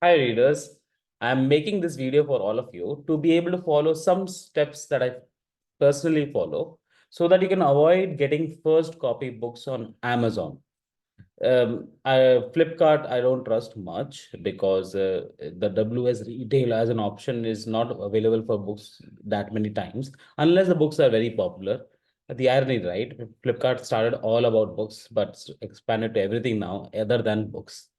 Hi readers, I'm making this video for all of you to be able to follow some steps that I personally follow so that you can avoid getting first copy books on Amazon. Flipkart, I don't trust much because the WS retail as an option is not available for books that many times unless the books are very popular. The irony, right? Flipkart started all about books but expanded to everything now other than books,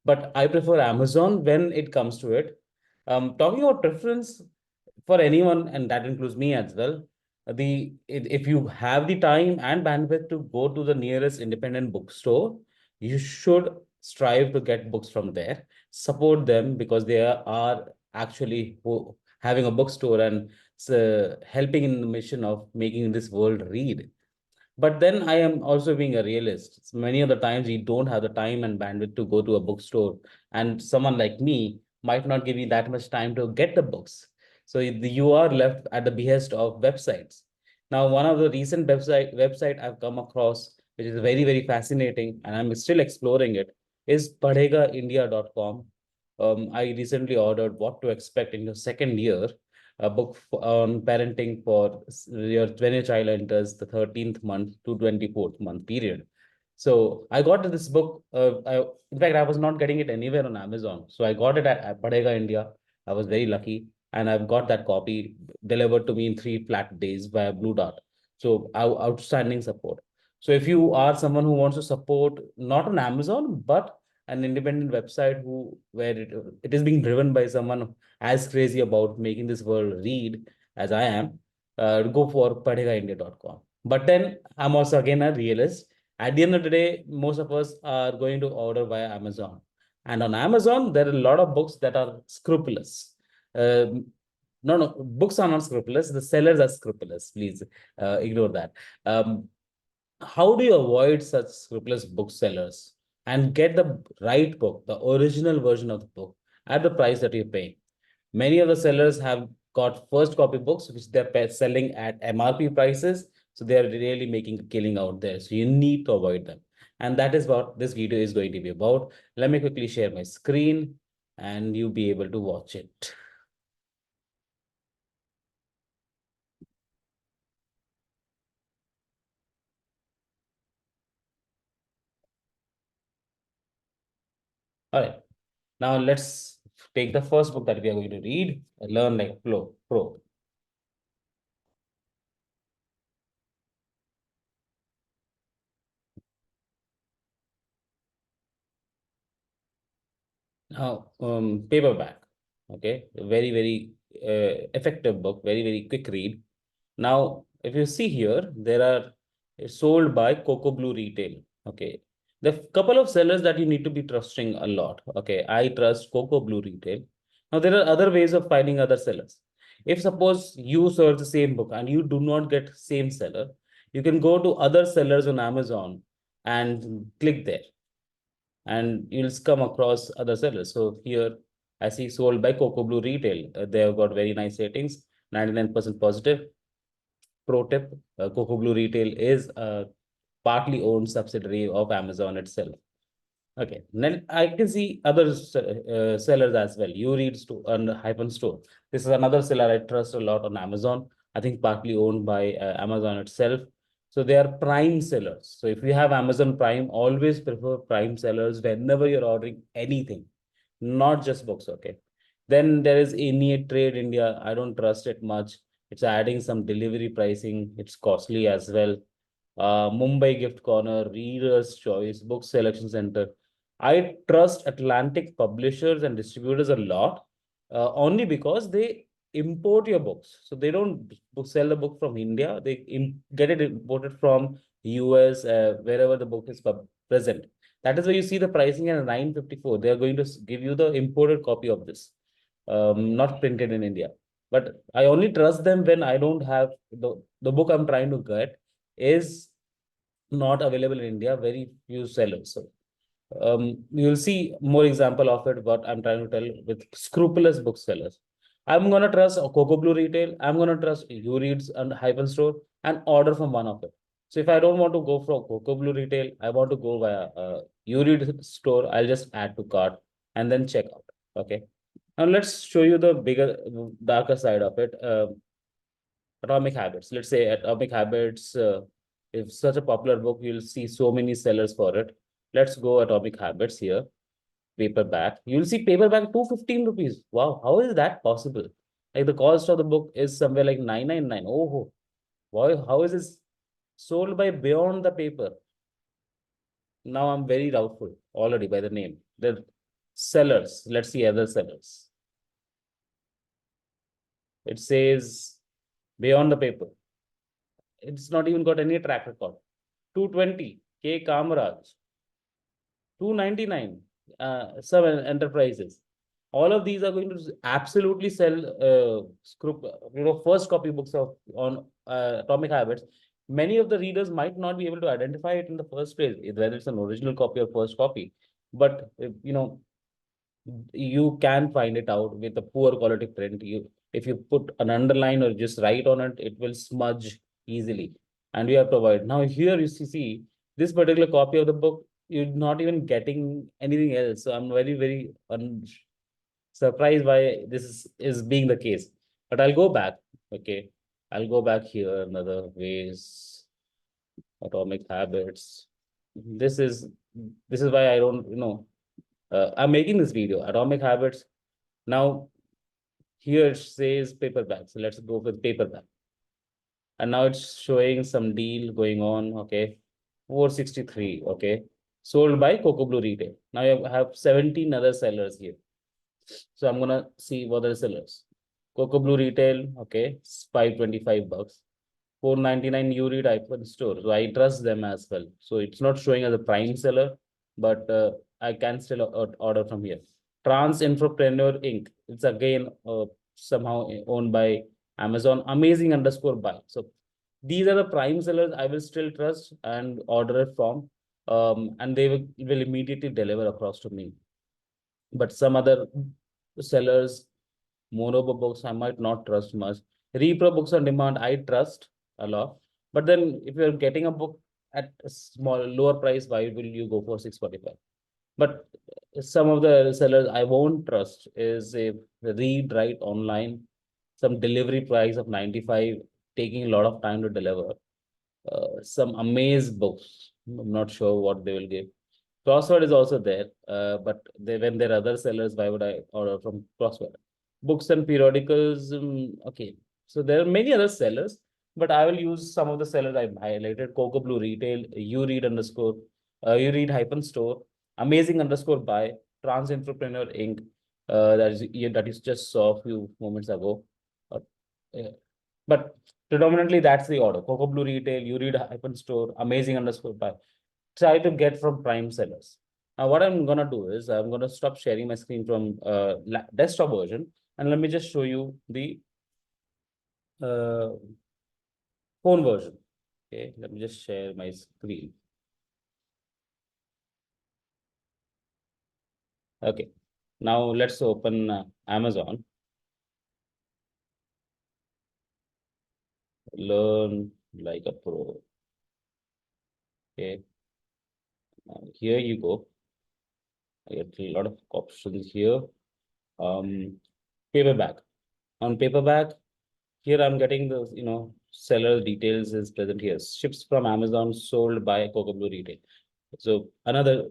but I prefer Amazon when it comes to it. Talking about preference for anyone, and that includes me as well, if you have the time and bandwidth to go to the nearest independent bookstore, you should strive to get books from there. Support them because they are actually having a bookstore and helping in the mission of making this world read. But then I am also being a realist. Many of the times we don't have the time and bandwidth to go to a bookstore, and someone like me might not give you that much time to get the books. So you are left at the behest of websites. Now, one of the recent website I've come across, which is very fascinating, and I'm still exploring it, is padhegaindia.com. I recently ordered What to Expect in Your Second Year, a book on parenting for when your child enters the 13th month to 24th month period. So I got this book. In fact, I was not getting it anywhere on Amazon. So I got it at Padega India. I was very lucky. And I've got that copy delivered to me in 3 flat days via Blue Dart. So outstanding support. So if you are someone who wants to support not on Amazon, but an independent website where it is being driven by someone as crazy about making this world read as I am, go for padhegaindia.com. But then I'm also again a realist. At the end of the day, most of us are going to order via Amazon. And on Amazon, there are a lot of books that are scrupulous. No, books are not scrupulous. The sellers are scrupulous. Please ignore that. Um, how do you avoid such scrupulous booksellers and get the right book, the original version of the book, at the price that you're paying? Many of the sellers have got first copy books, which they're selling at MRP prices. So they're really making a killing out there. So you need to avoid them. And that is what this video is going to be about. Let me quickly share my screen and you'll be able to watch it. All right. Now let's take the first book that we are going to read, Learn Like a Pro. Now, paperback. Okay, effective book, very quick read. Now, if you see here, there are sold by Coco Blue Retail. Okay, the couple of sellers that you need to be trusting a lot. Okay, I trust Coco Blue Retail. Now, there are other ways of finding other sellers. If suppose you search the same book and you do not get same seller, you can go to other sellers on Amazon and click there and you'll come across other sellers. So here I see sold by Coco Blue Retail. They have got very nice ratings, 99% positive. Pro tip, Coco Blue Retail is a partly owned subsidiary of Amazon itself. Okay, then I can see other sellers as well. You read and Hyphen Store. This is another seller I trust a lot on Amazon. I think partly owned by Amazon itself. So they are prime sellers. So if you have Amazon Prime, always prefer prime sellers whenever you're ordering anything, not just books. Okay. Then there is Any Trade India. I don't trust it much. It's adding some delivery pricing. It's costly as well. Mumbai Gift Corner, Reader's Choice, Book Selection Center. I trust Atlantic publishers and distributors a lot, only because they import your books. So they don't sell the book from India. They get it imported from US, wherever the book is present. That is why you see the pricing at 954. They are going to give you the imported copy of this, not printed in India. But I only trust them when I don't have the book I'm trying to get is not available in India. Very few sellers. So you'll see more example of it, what I'm trying to tell with scrupulous booksellers. I'm going to trust Coco Blue Retail. I'm going to trust YouReads and Hyphen Store and order from one of it. So if I don't want to go for Coco Blue Retail, I want to go via YouRead store, I'll just add to cart and then check out. Okay. Now let's show you the bigger, darker side of it. Atomic Habits. Let's say Atomic Habits, if such a popular book, you'll see so many sellers for it. Let's go Atomic Habits here, paperback. You'll see paperback 215 rupees. Wow, how is that possible? Like the cost of the book is somewhere like 999. Oh, why? How is this sold by Beyond the Paper? Now I'm very doubtful already by the name. The sellers. Let's see other sellers. It says Beyond the Paper. It's not even got any track record. 220 K Kamaraj, 299 some enterprises. All of these are going to absolutely sell first copy books of on Atomic Habits. Many of the readers might not be able to identify it in the first place, whether it's an original copy or first copy. But you can find it out with a poor quality print. If you put an underline or just write on it, it will smudge easily. And we have to avoid. Now here you see this particular copy of the book, you're not even getting anything else. So I'm very, very surprised why this is being the case. But I'll go back. Okay. I'll go back here another ways, Atomic Habits. This is this is why I don't, I'm making this video, Atomic Habits. Now, here it says paperback. So let's go with paperback. And now it's showing some deal going on. Okay. 463. Okay. Sold by Coco Blue Retail. Now you have 17 other sellers here. So I'm gonna see what are the sellers. Coco Blue Retail, okay, it's 525 bucks. 499 you read iPhone store. So I trust them as well. So it's not showing as a prime seller, but I can still order from here. Trans Entrepreneur Inc. It's again somehow owned by Amazon. Amazing underscore buy. So these are the prime sellers I will still trust and order it from. And they will immediately deliver across to me. But some other sellers, monobo books, I might not trust much. Repro books on demand, I trust a lot. But then if you're getting a book at a small lower price, why will you go for 645? But some of the sellers I won't trust is a read right online, some delivery price of 95, taking a lot of time to deliver. Some Amaze books. I'm not sure what they will give. Crossword is also there, but when there are other sellers, why would I order from Crossword? Books and periodicals, okay. So there are many other sellers, but I will use some of the sellers I've highlighted. Coco Blue Retail, you read hyphen store, amazing underscore buy, Trans Entrepreneur Inc. That is just saw a few moments ago. Uh, yeah. But predominantly that's the order. Coco Blue Retail, you read hyphen store, amazing underscore buy. Try to get from prime sellers. Now, what I'm gonna do is I'm gonna stop sharing my screen from desktop version, and let me just show you the uh, phone version. Okay, let me just share my screen. Okay, now let's open Amazon. Learn like a pro. Okay, now here you go. I get a lot of options here. Paperback. On paperback, here I'm getting the seller details is present here. Ships from Amazon, sold by Coco Blue Retail. So another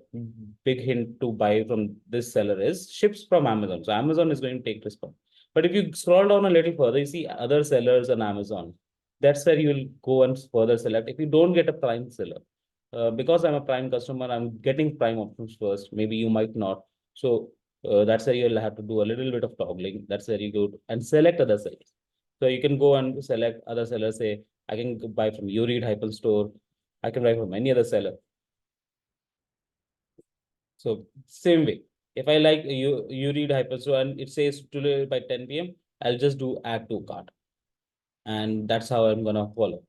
big hint to buy from this seller is ships from Amazon. So Amazon is going to take this one. But if you scroll down a little further, you see other sellers on Amazon. That's where you will go and further select. If you don't get a prime seller, because I'm a prime customer, I'm getting prime options first. Maybe you might not. So that's where you'll have to do a little bit of toggling. That's where you go and select other sellers. So you can go and select other sellers. Say, I can buy from Uread Hyper Store. I can buy from any other seller. So same way. If I like you read Hyperstore and it says today by 10 p.m., I'll just do add to cart. And that's how I'm gonna follow.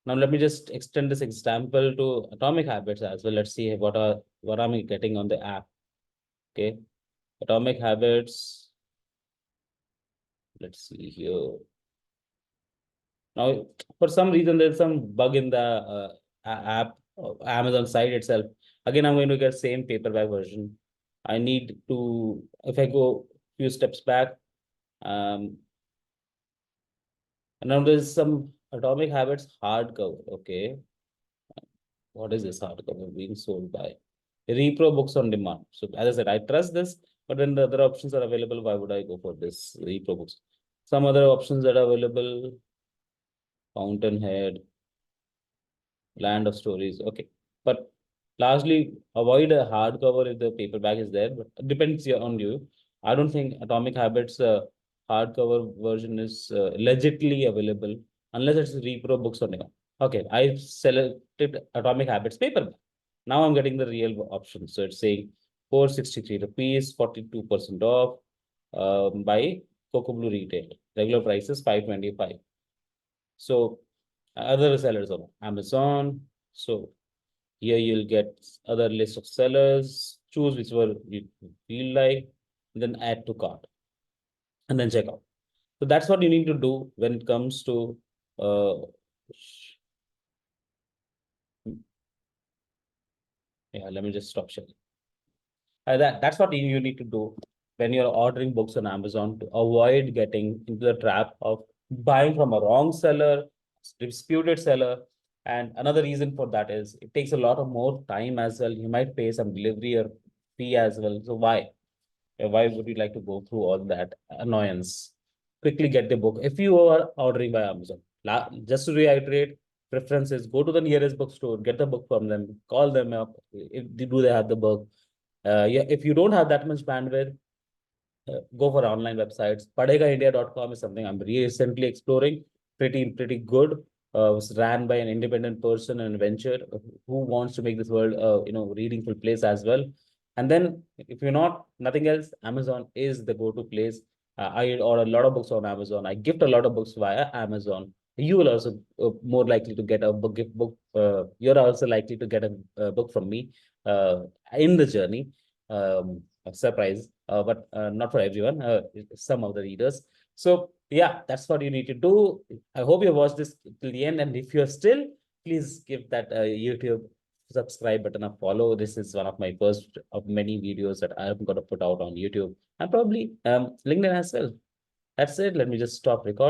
Now let me just extend this example to Atomic Habits as well. Let's see what am I getting on the app. Okay. Atomic Habits. Let's see here. Now, for some reason, there's some bug in the app, Amazon site itself. Again, I'm going to get same paperback version. I need to, if I go few steps back, um, and now there's some Atomic Habits hardcover. Okay, what is this hardcover being sold by? Repro Books on Demand. So as I said, I trust this, but when the other options are available, why would I go for this Repro Books? Some other options that are available, Fountainhead, Land of Stories. Okay, but largely avoid a hardcover if the paperback is there. But it depends on you. I don't think Atomic Habits hardcover version is legitly available unless it's repro books on demand. Okay, I selected Atomic Habits paperback. Now I'm getting the real option. So it's saying 463 rupees, 42% off by Coco Blue Retail. Regular price is 525. So other sellers on Amazon. So here you'll get other list of sellers, choose whichever you feel like, and then add to cart and then check out. So that's what you need to do when it comes to uh yeah, let me just stop sharing. That's what you need to do when you're ordering books on Amazon to avoid getting into the trap of buying from a wrong seller, disputed seller. And another reason for that is it takes a lot of more time as well. You might pay some delivery or fee as well. So why? Why would you like to go through all that annoyance? Quickly get the book. If you are ordering by Amazon, just to reiterate, preference is go to the nearest bookstore, get the book from them, call them up. If do they have the book? Yeah, if you don't have that much bandwidth, go for online websites. Padegaindia.com is something I'm recently exploring. Pretty good. Was ran by an independent person and venture who wants to make this world, readingful place as well. And then, if you're not nothing else, Amazon is the go-to place. I order a lot of books on Amazon. I gift a lot of books via Amazon. You will also more likely to get a book gift book. You're also likely to get a book from me uh, in the journey. A surprise, but not for everyone, some of the readers. So yeah, that's what you need to do. I hope you watched this till the end. And if you're still, please give that YouTube subscribe button a follow. This is one of my first of many videos that I'm going to put out on YouTube and probably LinkedIn as well. That's it. Let me just stop recording.